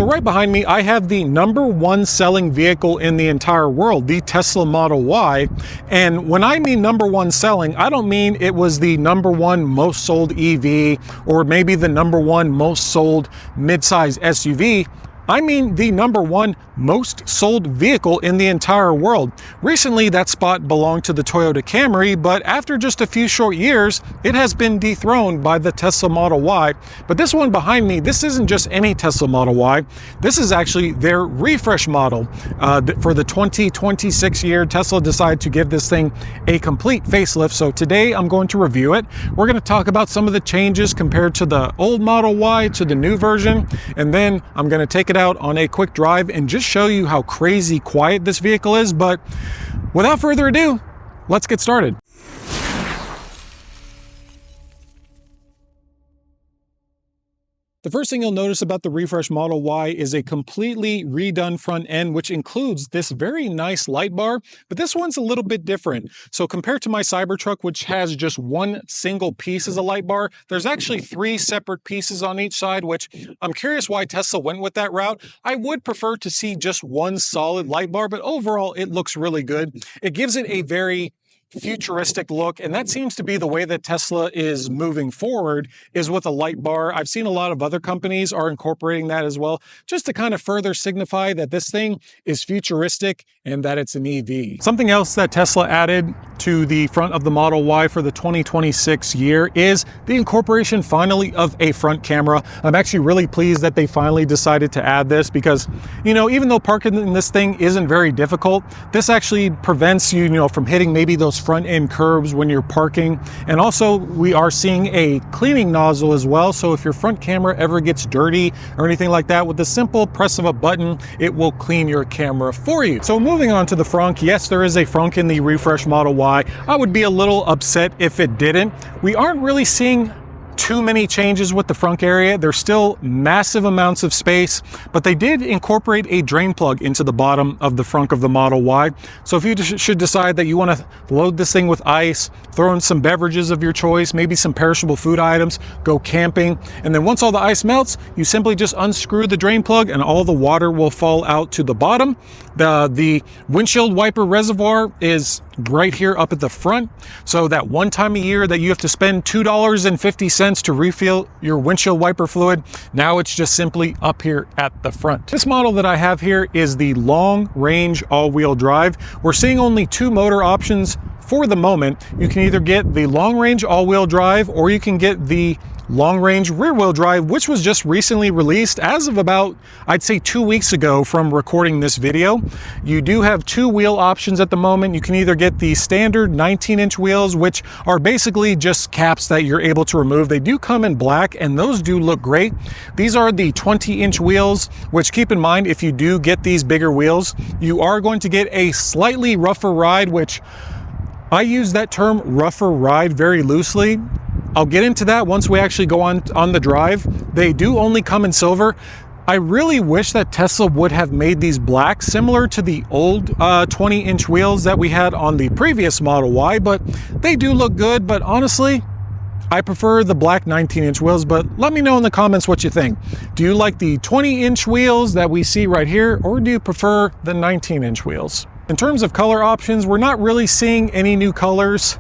right behind me, I have the #1 selling vehicle in the entire world, the Tesla Model Y. And when I mean #1 selling, I don't mean it was the #1 most sold EV or maybe the #1 most sold midsize SUV. I mean the #1 most sold vehicle in the entire world. Recently, that spot belonged to the Toyota Camry, but after just a few short years, it has been dethroned by the Tesla Model Y. But this one behind me, this isn't just any Tesla Model Y. This is actually their refresh model. For the 2026 year, Tesla decided to give this thing a complete facelift. So today I'm going to review it. We're going to talk about some of the changes compared to the old Model Y to the new version. And then I'm going to take it out on a quick drive and just show you how crazy quiet this vehicle is. But without further ado, let's get started. The first thing you'll notice about the refresh Model Y is a completely redone front end, which includes this very nice light bar, but this one's a little bit different. So compared to my Cybertruck, which has just one single piece as a light bar, there's actually 3 separate pieces on each side, which I'm curious why Tesla went with that route. I would prefer to see just one solid light bar, but overall it looks really good. It gives it a very futuristic look, and that seems to be the way that Tesla is moving forward, is with a light bar. I've seen a lot of other companies are incorporating that as well, just to kind of further signify that this thing is futuristic and that it's an EV. Something else that Tesla added to the front of the Model Y for the 2026 year is the incorporation finally of a front camera. I'm actually really pleased that they finally decided to add this because, even though parking in this thing isn't very difficult, this actually prevents you, from hitting maybe those front end curbs when you're parking. And also we are seeing a cleaning nozzle as well. So if your front camera ever gets dirty or anything like that, with the simple press of a button, it will clean your camera for you. So moving on to the Frunk, yes, there is a Frunk in the refresh Model Y. I would be a little upset if it didn't. We aren't really seeing too many changes with the Frunk area. There's still massive amounts of space, but they did incorporate a drain plug into the bottom of the Frunk of the Model Y. So if you should decide that you want to load this thing with ice, throw in some beverages of your choice, maybe some perishable food items, go camping, and then once all the ice melts, you simply just unscrew the drain plug and all the water will fall out to the bottom. The windshield wiper reservoir is right here up at the front. So that one time a year that you have to spend $2.50 to refill your windshield wiper fluid, now it's just simply up here at the front. This model that I have here is the long range all-wheel drive. We're seeing only 2 motor options for the moment. You can either get the long range all-wheel drive or you can get the long-range rear-wheel drive, which was just recently released as of about, I'd say 2 weeks ago from recording this video. You do have 2 wheel options at the moment. You can either get the standard 19-inch wheels, which are basically just caps that you're able to remove. They do come in black, and those do look great. These are the 20-inch wheels, which keep in mind, if you do get these bigger wheels, you are going to get a slightly rougher ride, which I use that term rougher ride very loosely. I'll get into that once we actually go on the drive. They do only come in silver. I really wish that Tesla would have made these black, similar to the old 20-inch wheels that we had on the previous Model Y, but they do look good. But honestly, I prefer the black 19-inch wheels, but let me know in the comments what you think. Do you like the 20-inch wheels that we see right here, or do you prefer the 19-inch wheels? In terms of color options, we're not really seeing any new colors,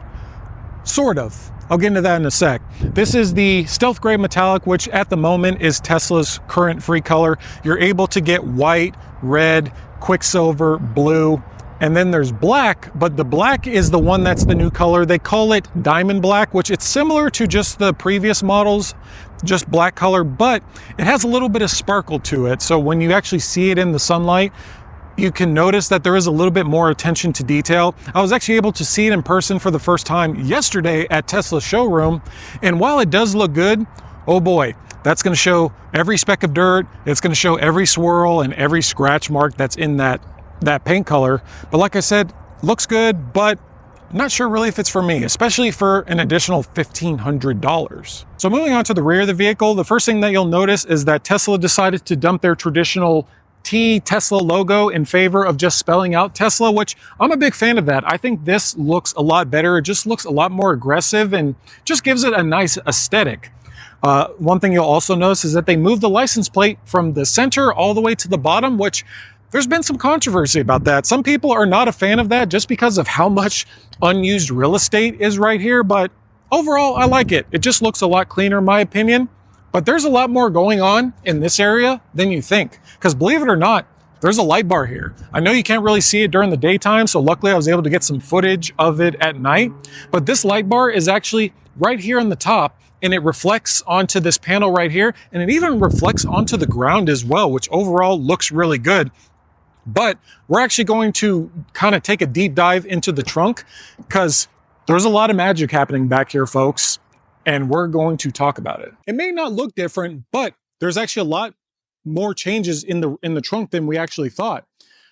sort of. I'll get into that in a sec. This is the Stealth Gray Metallic, which at the moment is Tesla's current free color. You're able to get white, red, Quicksilver, blue, and then there's black, but the black is the one that's the new color. They call it Diamond Black, which it's similar to just the previous models, just black color, but it has a little bit of sparkle to it. So when you actually see it in the sunlight, you can notice that there is a little bit more attention to detail. I was actually able to see it in person for the first time yesterday at Tesla's showroom. And while it does look good, oh boy, that's going to show every speck of dirt. It's going to show every swirl and every scratch mark that's in that paint color. But like I said, looks good, but I'm not sure really if it's for me, especially for an additional $1,500. So moving on to the rear of the vehicle, the first thing that you'll notice is that Tesla decided to dump their traditional Tesla logo in favor of just spelling out Tesla, which I'm a big fan of that. I think this looks a lot better. It just looks a lot more aggressive and just gives it a nice aesthetic. One thing you'll also notice is that they moved the license plate from the center all the way to the bottom, which there's been some controversy about that. Some people are not a fan of that just because of how much unused real estate is right here, but overall, I like it. It just looks a lot cleaner, in my opinion. But there's a lot more going on in this area than you think. Because believe it or not, there's a light bar here. I know you can't really see it during the daytime, so luckily I was able to get some footage of it at night. But this light bar is actually right here on the top, and it reflects onto this panel right here, and it even reflects onto the ground as well, which overall looks really good. But we're actually going to kind of take a deep dive into the trunk because there's a lot of magic happening back here, folks, and we're going to talk about it. It may not look different, but there's actually a lot more changes in the trunk than we actually thought.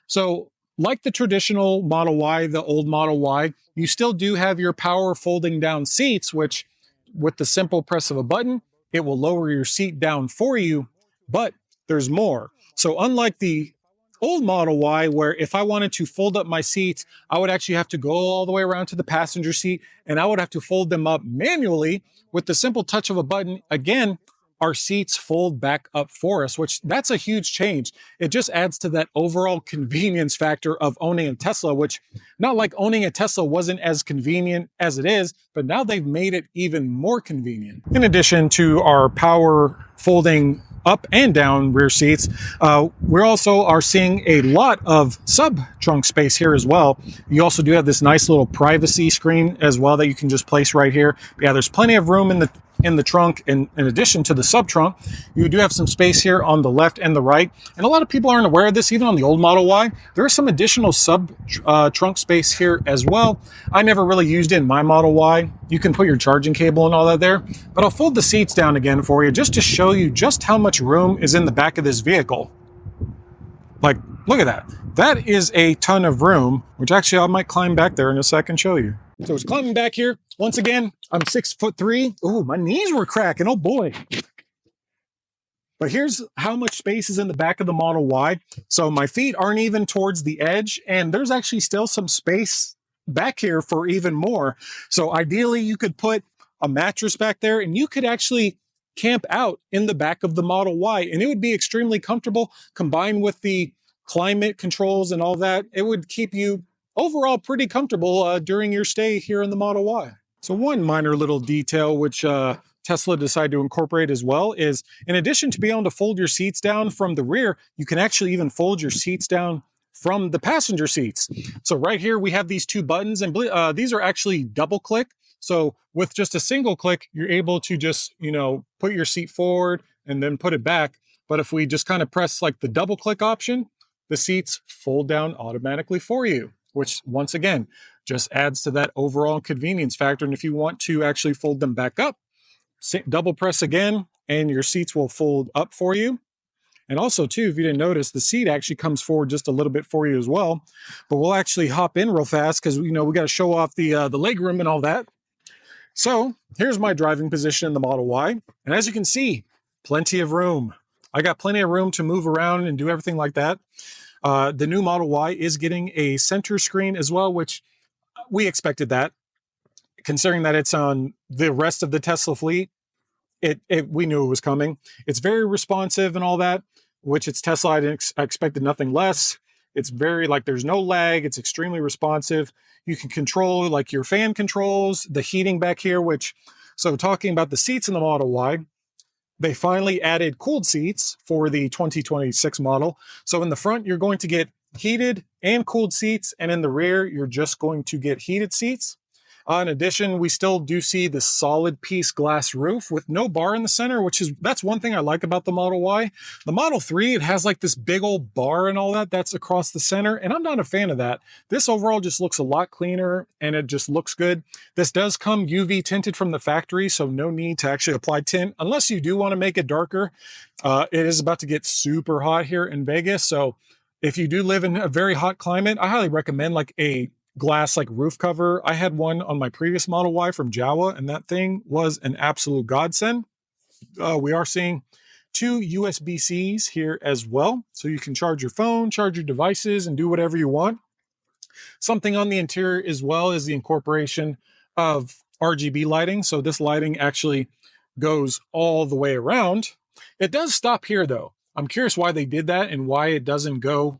So, like the traditional Model Y, the old Model Y, you still do have your power folding down seats, which with the simple press of a button, it will lower your seat down for you, but there's more. So unlike the old Model Y, where if I wanted to fold up my seats, I would actually have to go all the way around to the passenger seat and I would have to fold them up manually. With the simple touch of a button, again, our seats fold back up for us, which that's a huge change. It just adds to that overall convenience factor of owning a Tesla, which not like owning a Tesla wasn't as convenient as it is, but now they've made it even more convenient. In addition to our power folding up and down rear seats, we also are seeing a lot of sub trunk space here as well. You also do have this nice little privacy screen as well that you can just place right here. But yeah, there's plenty of room in the trunk. In addition to the sub trunk, you do have some space here on the left and the right. And a lot of people aren't aware of this, even on the old Model Y. There is some additional sub trunk space here as well. I never really used it in my Model Y. You can put your charging cable and all that there, but I'll fold the seats down again for you just to show you just how much room is in the back of this vehicle. Like, look at that. That is a ton of room, which actually I might climb back there in a second and show you. So it's climbing back here. Once again, I'm 6'3". Oh, my knees were cracking. Oh boy. But here's how much space is in the back of the Model Y. So my feet aren't even towards the edge, and there's actually still some space back here for even more. So ideally, you could put a mattress back there, and you could actually camp out in the back of the Model Y, and it would be extremely comfortable. Combined with the climate controls and all that, it would keep you overall pretty comfortable during your stay here in the Model Y. So one minor little detail which Tesla decided to incorporate as well is, in addition to being able to fold your seats down from the rear, you can actually even fold your seats down from the passenger seats. So right here we have these two buttons, and these are actually double click. So with just a single click, you're able to just, put your seat forward and then put it back. But if we just kind of press like the double click option, the seats fold down automatically for you, which once again, just adds to that overall convenience factor. And if you want to actually fold them back up, double press again, and your seats will fold up for you. And also, too, if you didn't notice, the seat actually comes forward just a little bit for you as well. But we'll actually hop in real fast because, we got to show off the leg room and all that. So here's my driving position in the Model Y. And as you can see, plenty of room. I got plenty of room to move around and do everything like that. The new Model Y is getting a center screen as well, which we expected that, considering that it's on the rest of the Tesla fleet. We knew it was coming. It's very responsive and all that, which it's Tesla. I expected nothing less. It's very, there's no lag. It's extremely responsive. You can control your fan controls, the heating back here, so talking about the seats in the Model Y, they finally added cooled seats for the 2026 model. So in the front, you're going to get heated and cooled seats, and in the rear, you're just going to get heated seats. In addition, we still do see the solid piece glass roof with no bar in the center, that's one thing I like about the Model Y. The Model 3, it has this big old bar and all that's across the center, and I'm not a fan of that. This overall just looks a lot cleaner, and it just looks good. This does come UV tinted from the factory, so no need to actually apply tint unless you do want to make it darker. It is about to get super hot here in Vegas, so if you do live in a very hot climate, I highly recommend a glass roof cover. I had one on my previous Model Y from Jawa, and that thing was an absolute godsend. We are seeing two USB-Cs here as well, so you can charge your phone, charge your devices, and do whatever you want. Something on the interior as well is the incorporation of RGB lighting. So this lighting actually goes all the way around. It does stop here though. I'm curious why they did that and why it doesn't go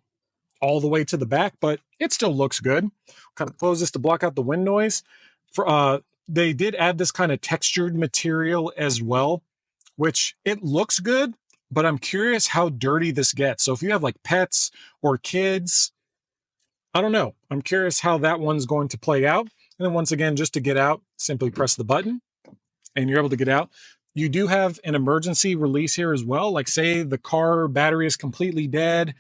all the way to the back, but it still looks good. Kind of close this to block out the wind noise. They did add this kind of textured material as well, which it looks good, but I'm curious how dirty this gets. So if you have like pets or kids, I don't know. I'm curious how that one's going to play out. And then once again, just to get out, simply press the button and you're able to get out. You do have an emergency release here as well. Like say the car battery is completely dead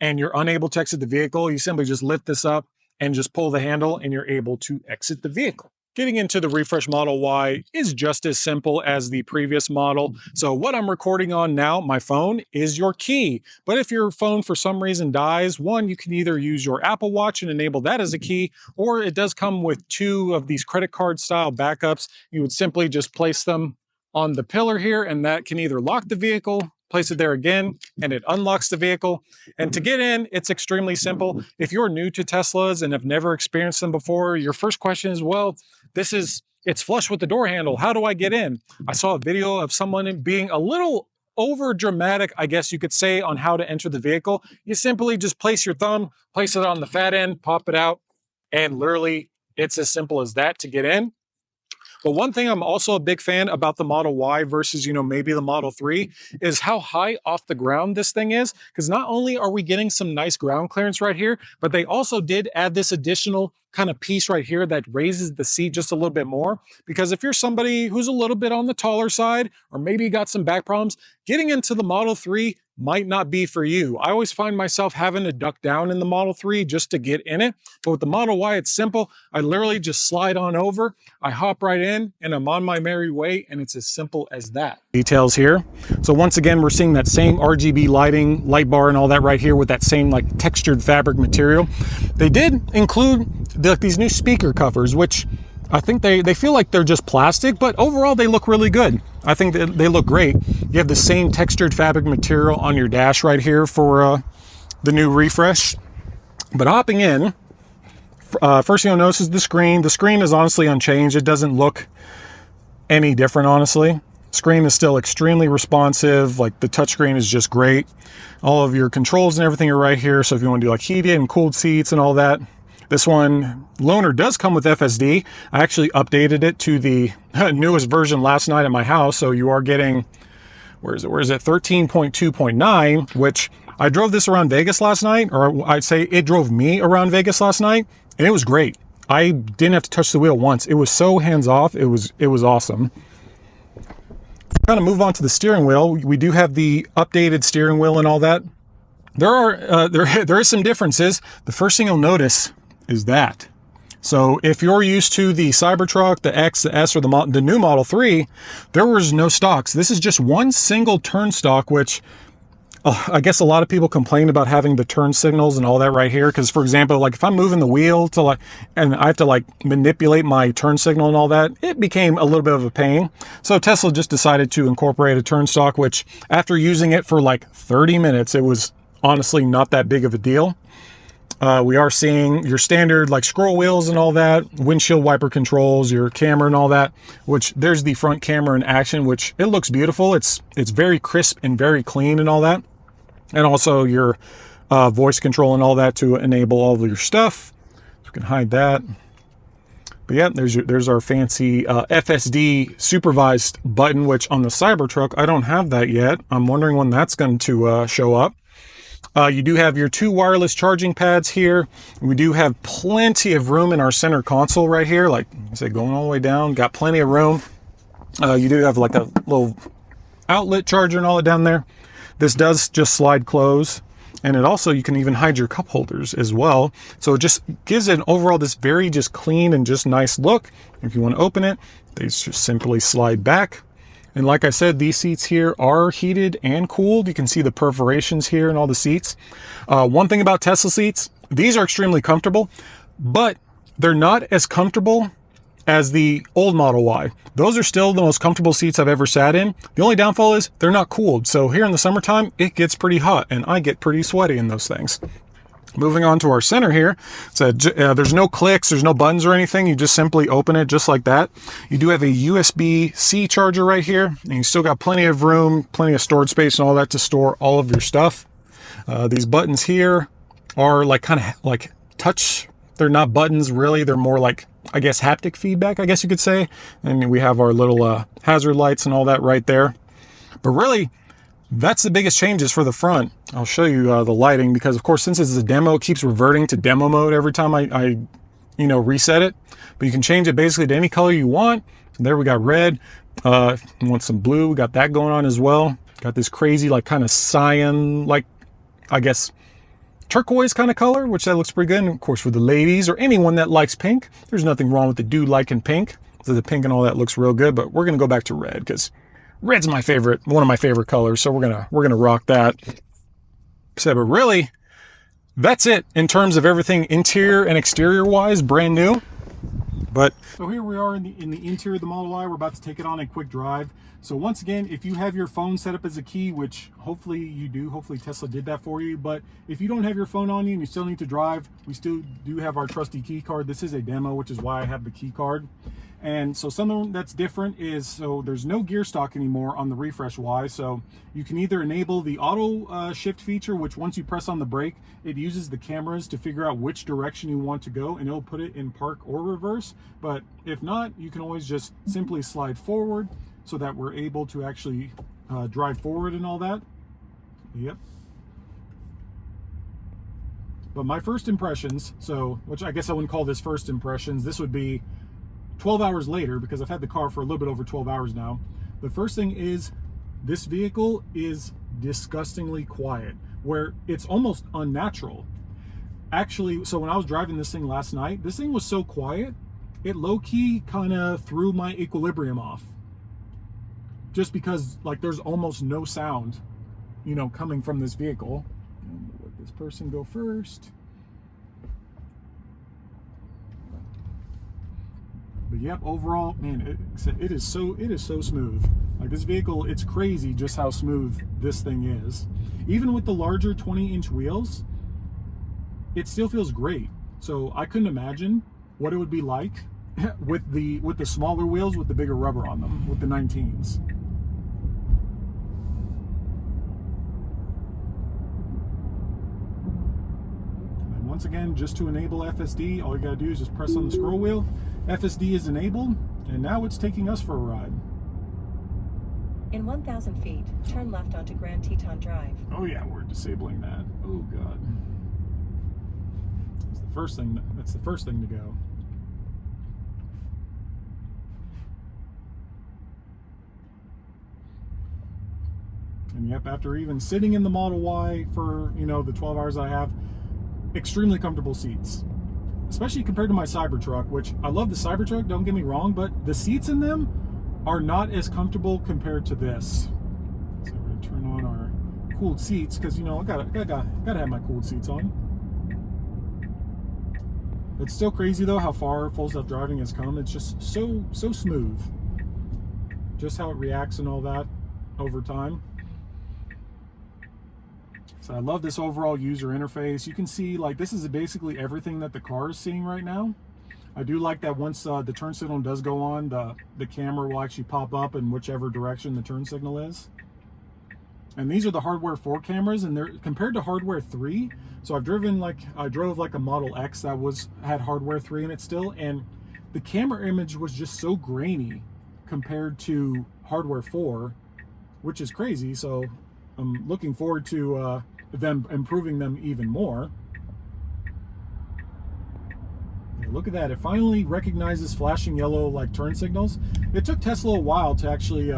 and you're unable to exit the vehicle, you simply just lift this up and just pull the handle and you're able to exit the vehicle. Getting into the refresh Model Y is just as simple as the previous model. So what I'm recording on now, my phone, is your key. But if your phone for some reason dies, one, you can either use your Apple Watch and enable that as a key, or it does come with 2 of these credit card style backups. You would simply just place them on the pillar here, and that can either lock the vehicle, place it there again, and it unlocks the vehicle. And to get in, it's extremely simple. If you're new to Teslas and have never experienced them before, your first question is, well, it's flush with the door handle. How do I get in? I saw a video of someone being a little over dramatic, I guess you could say, on how to enter the vehicle. You simply just place your thumb, place it on the fat end, pop it out, and literally it's as simple as that to get in. But one thing I'm also a big fan about the Model Y versus, maybe the Model 3 is how high off the ground this thing is. Because not only are we getting some nice ground clearance right here, but they also did add this additional kind of piece right here that raises the seat just a little bit more. Because if you're somebody who's a little bit on the taller side, or maybe you got some back problems, getting into the Model 3 might not be for you. I always find myself having to duck down in the Model 3 just to get in it. But with the Model Y, it's simple. I literally just slide on over, I hop right in, and I'm on my merry way, and it's as simple as that. Details here. So once again, we're seeing that same RGB lighting, light bar, and all that right here with that same like textured fabric material. They did include these new speaker covers, which I think they feel like they're just plastic, but overall they look really good. I think that they look great. You have the same textured fabric material on your dash right here for the new refresh. But hopping in, first thing you'll notice is the screen. The screen is honestly unchanged. It doesn't look any different, honestly. Screen is still extremely responsive. Like the touchscreen is just great. All of your controls and everything are right here. So if you want to do like heated and cooled seats and all that. This one, loaner, does come with FSD. I actually updated it to the newest version last night at my house. So you are getting, where is it? 13.2.9, which I drove this around Vegas last night, or I'd say it drove me around Vegas last night, and it was great. I didn't have to touch the wheel once. It was so hands-off. It was awesome. Kind of move on to the steering wheel. We do have the updated steering wheel and all that. There is some differences. The first thing you'll notice is that. So if you're used to the Cybertruck, the X, the S, or the new Model 3, there was no stocks. This is just one single turn stock, which I guess a lot of people complain about having the turn signals and all that right here. Because for example, like if I'm moving the wheel to and I have to manipulate my turn signal and all that, it became a little bit of a pain. So Tesla just decided to incorporate a turn stock, which after using it for 30 minutes, it was honestly not that big of a deal. We are seeing your standard scroll wheels and all that, windshield wiper controls, your camera and all that, which there's the front camera in action, which it looks beautiful. It's very crisp and very clean and all that. And also your voice control and all that to enable all of your stuff. So you can hide that. But yeah, there's our fancy FSD supervised button, which on the Cybertruck, I don't have that yet. I'm wondering when that's going to show up. You do have your 2 wireless charging pads here. We do have plenty of room in our center console right here. Like I said, going all the way down, got plenty of room. You do have a little outlet charger and all that down there. This does just slide close. And it also, you can even hide your cup holders as well. So it just gives it an overall this very just clean and just nice look. If you want to open it, they just simply slide back. And like I said, these seats here are heated and cooled. You can see the perforations here in all the seats. One thing about Tesla seats, these are extremely comfortable, but they're not as comfortable as the old Model Y. Those are still the most comfortable seats I've ever sat in. The only downfall is they're not cooled. So here in the summertime, it gets pretty hot and I get pretty sweaty in those things. Moving on to our center here, there's no clicks, there's no buttons or anything. You just simply open it just like that. You do have a USB-C charger right here, and you still got plenty of room, plenty of storage space and all that to store all of your stuff. These buttons here are like kind of like touch. They're not buttons really. They're more like, I guess, haptic feedback, I guess you could say. And we have our little hazard lights and all that right there. But really, that's the biggest changes for the front. I'll show you the lighting because, of course, since it's a demo, it keeps reverting to demo mode every time I reset it. But you can change it basically to any color you want. So there we got red. You want some blue? We got that going on as well. Got this crazy, like, kind of cyan, like, I guess, turquoise kind of color, which that looks pretty good. And of course, for the ladies or anyone that likes pink, there's nothing wrong with the dude liking pink. So the pink and all that looks real good. But we're gonna go back to red because red's my favorite, one of my favorite colors, so we're gonna rock that. So, but really, that's it in terms of everything interior and exterior wise, brand new. But so here we are in the interior of the Model Y. We're about to take it on a quick drive. So once again, if you have your phone set up as a key, which hopefully you do, hopefully Tesla did that for you. But if you don't have your phone on you and you still need to drive, we still do have our trusty key card. This is a demo, which is why I have the key card. And so something that's different is, so there's no gear stock anymore on the Refresh Y. So you can either enable the auto shift feature, which once you press on the brake, it uses the cameras to figure out which direction you want to go, and it'll put it in park or reverse. But if not, you can always just simply slide forward so that we're able to actually drive forward and all that. Yep. But my first impressions, so, which I guess I wouldn't call this first impressions, this would be 12 hours later, because I've had the car for a little bit over 12 hours now. The first thing is, this vehicle is disgustingly quiet, where it's almost unnatural. Actually, so when I was driving this thing last night, this thing was so quiet, it low-key kind of threw my equilibrium off. Just because, like, there's almost no sound, coming from this vehicle. I'm gonna let this person go first. But yep, overall, man, it is so smooth. Like, this vehicle, it's crazy just how smooth this thing is. Even with the larger 20-inch wheels, it still feels great. So I couldn't imagine what it would be like with the smaller wheels with the bigger rubber on them, with the 19s. And once again, just to enable FSD, all you gotta do is just press on the scroll wheel. FSD is enabled, and now it's taking us for a ride. In 1,000 feet, turn left onto Grand Teton Drive. Oh yeah, we're disabling that. Oh god. That's the first thing to go. And yep, after even sitting in the Model Y for, the 12 hours I have, extremely comfortable seats. Especially compared to my Cybertruck, which I love the Cybertruck, don't get me wrong, but the seats in them are not as comfortable compared to this. So we're gonna turn on our cooled seats, because I gotta have my cooled seats on. It's still crazy though how far full self-driving has come. It's just so smooth. Just how it reacts and all that over time. So I love this overall user interface. You can see, like, this is basically everything that the car is seeing right now. I do like that once the turn signal does go on, the camera will actually pop up in whichever direction the turn signal is. And these are the hardware 4 cameras, and they're compared to hardware 3. So I drove like a Model X that had hardware 3 in it still, and the camera image was just so grainy compared to hardware 4, which is crazy. So I'm looking forward to them improving them even more. Look at that, it finally recognizes flashing yellow like turn signals. It took Tesla a while to actually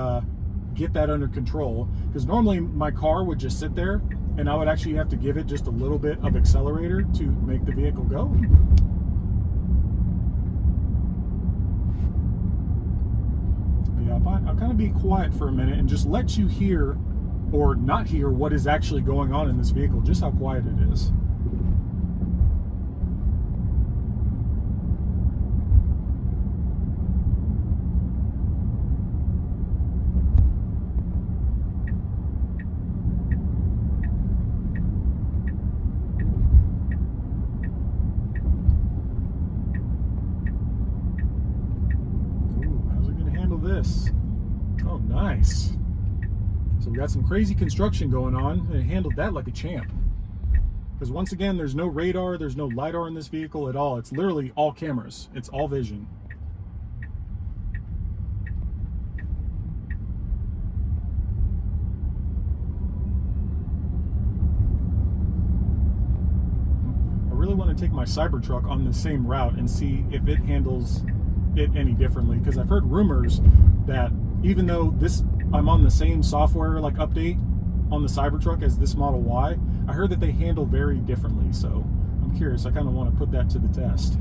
get that under control, because normally my car would just sit there and I would actually have to give it just a little bit of accelerator to make the vehicle go. Yeah, I'll kind of be quiet for a minute and just let you hear or not hear what is actually going on in this vehicle, just how quiet it is. We got some crazy construction going on, and it handled that like a champ. Because once again, there's no radar, there's no LiDAR in this vehicle at all. It's literally all cameras. It's all vision. I really want to take my Cybertruck on the same route and see if it handles it any differently. Because I've heard rumors that even though I'm on the same software like update on the Cybertruck as this Model Y, I heard that they handle very differently. So I'm curious. I kind of want to put that to the test.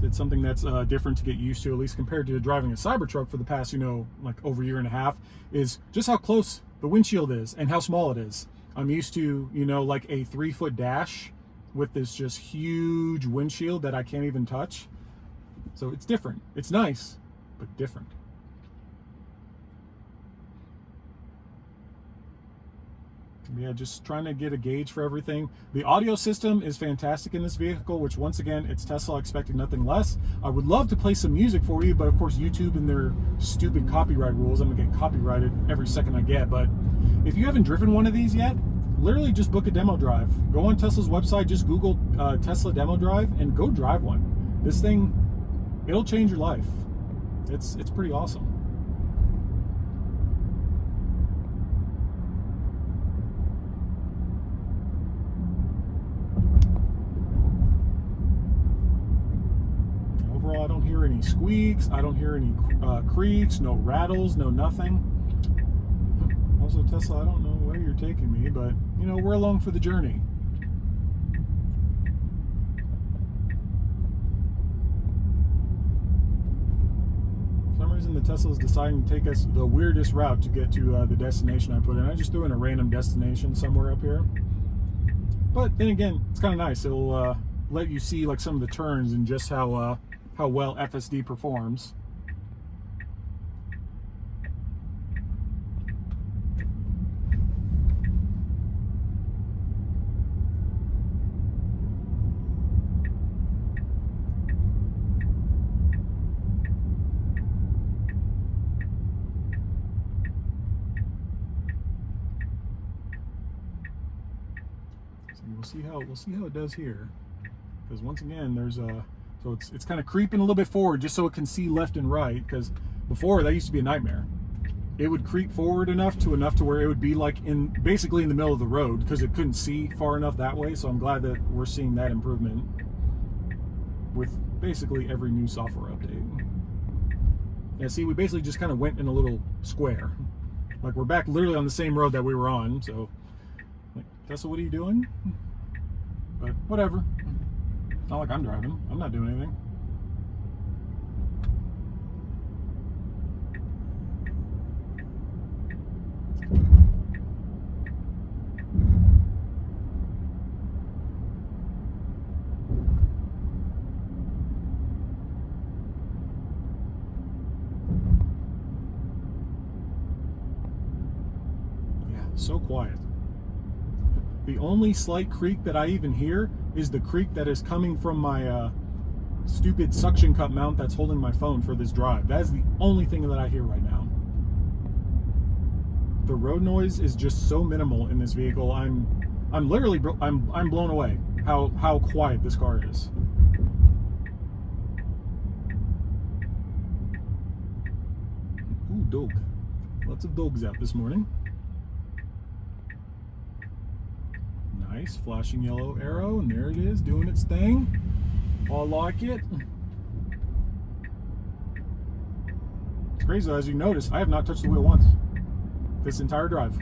It's something that's different to get used to, at least compared to driving a Cybertruck for the past, like over a year and a half, is just how close the windshield is and how small it is. I'm used to, like a 3-foot dash with this just huge windshield that I can't even touch. So it's different. It's nice, but different. Yeah, just trying to get a gauge for everything. The audio system is fantastic in this vehicle, which once again, it's Tesla, expecting nothing less. I would love to play some music for you, but of course YouTube and their stupid copyright rules, I'm gonna get copyrighted every second I get. But if you haven't driven one of these yet, literally just book a demo drive. Go on Tesla's website, just Google Tesla demo drive and go drive one. This thing, it'll change your life. It's pretty awesome. I don't hear any squeaks, I don't hear any creaks, no rattles, no nothing. Also, Tesla, I don't know where you're taking me, but we're along for the journey. For some reason, the Tesla's deciding to take us the weirdest route to get to the destination I put in. I just threw in a random destination somewhere up here. But then again, it's kind of nice. It'll let you see like some of the turns and just how well FSD performs. So we'll see how it does here, because once again there's a so it's kind of creeping a little bit forward just so it can see left and right, because before that used to be a nightmare. It would creep forward enough to where it would be like basically in the middle of the road because it couldn't see far enough that way. So I'm glad that we're seeing that improvement with basically every new software update. Yeah, see, we basically just kind of went in a little square. Like we're back literally on the same road that we were on. So like, Tesla, what are you doing? But whatever. It's not like I'm driving. I'm not doing anything. Yeah, so quiet. The only slight creak that I even hear is the creak that is coming from my stupid suction cup mount that's holding my phone for this drive. That is the only thing that I hear right now. The road noise is just so minimal in this vehicle. I'm literally I'm blown away how quiet this car is. Ooh, dog. Lots of dogs out this morning. Nice, flashing yellow arrow, and there it is, doing its thing. I like it. It's crazy though, as you notice, I have not touched the wheel once this entire drive.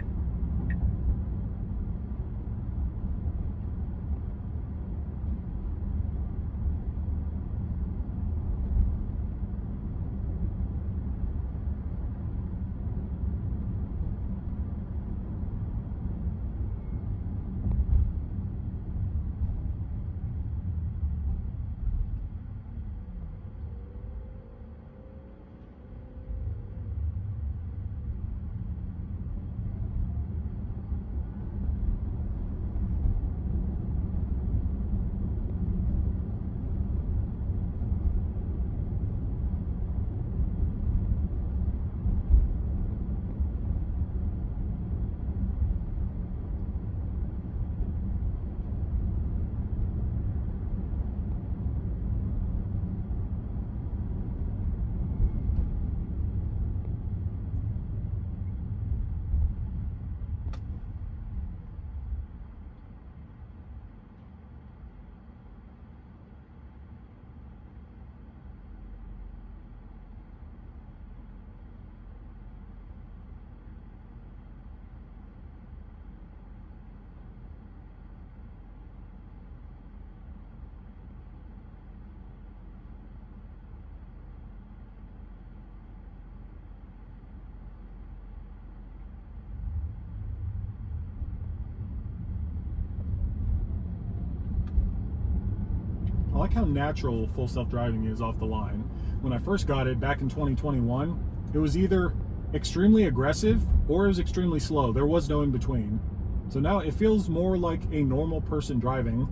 I like how natural full self-driving is off the line. When I first got it back in 2021, it was either extremely aggressive or it was extremely slow. There was no in between. So now it feels more like a normal person driving.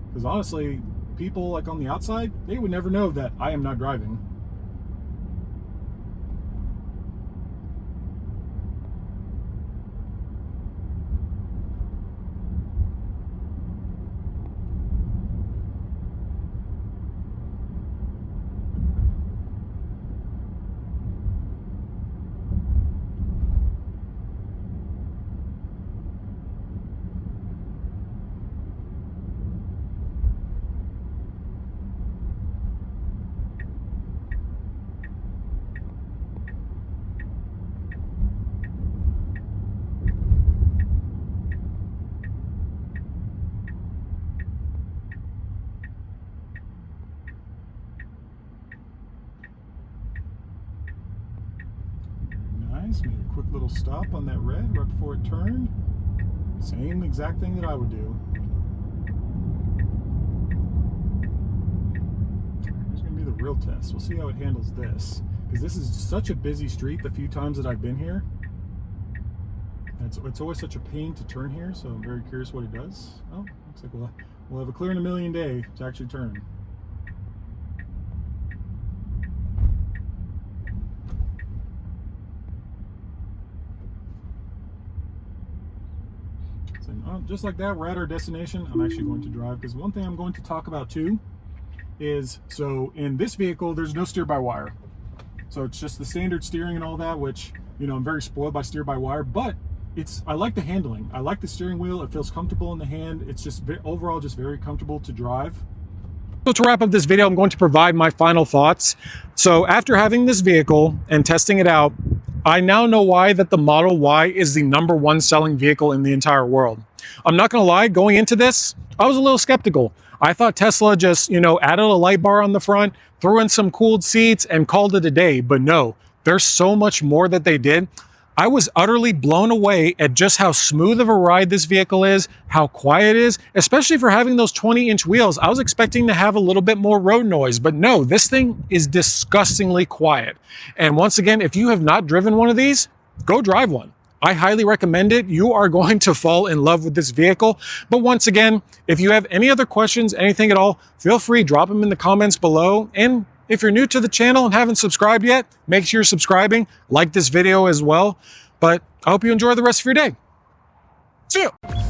Because honestly, people like on the outside, they would never know that I am not driving. Nice, made a quick little stop on that red right before it turned. Same exact thing that I would do. Here's going to be the real test. We'll see how it handles this. Because this is such a busy street the few times that I've been here. It's always such a pain to turn here, so I'm very curious what it does. Oh, looks like we'll have a clear in a million day to actually turn. Just like that, we're at our destination. I'm actually going to drive, because one thing I'm going to talk about too is, so in this vehicle there's no steer-by-wire, so it's just the standard steering and all that, which, you know, I'm very spoiled by steer-by-wire, but I like the handling. I like the steering wheel. It feels comfortable in the hand. It's just overall just very comfortable to drive. So to wrap up this video, I'm going to provide my final thoughts. So after having this vehicle and testing it out, I now know why that the Model Y is the #1 selling vehicle in the entire world. I'm not gonna lie, going into this, I was a little skeptical. I thought Tesla just, you know, added a light bar on the front, threw in some cooled seats and called it a day, but no, there's so much more that they did. I was utterly blown away at just how smooth of a ride this vehicle is, how quiet it is, especially for having those 20-inch wheels. I was expecting to have a little bit more road noise, but no, this thing is disgustingly quiet. And once again, if you have not driven one of these, go drive one. I highly recommend it. You are going to fall in love with this vehicle. But once again, if you have any other questions, anything at all, feel free, drop them in the comments below. And if you're new to the channel and haven't subscribed yet, make sure you're subscribing, like this video as well. But I hope you enjoy the rest of your day. See you.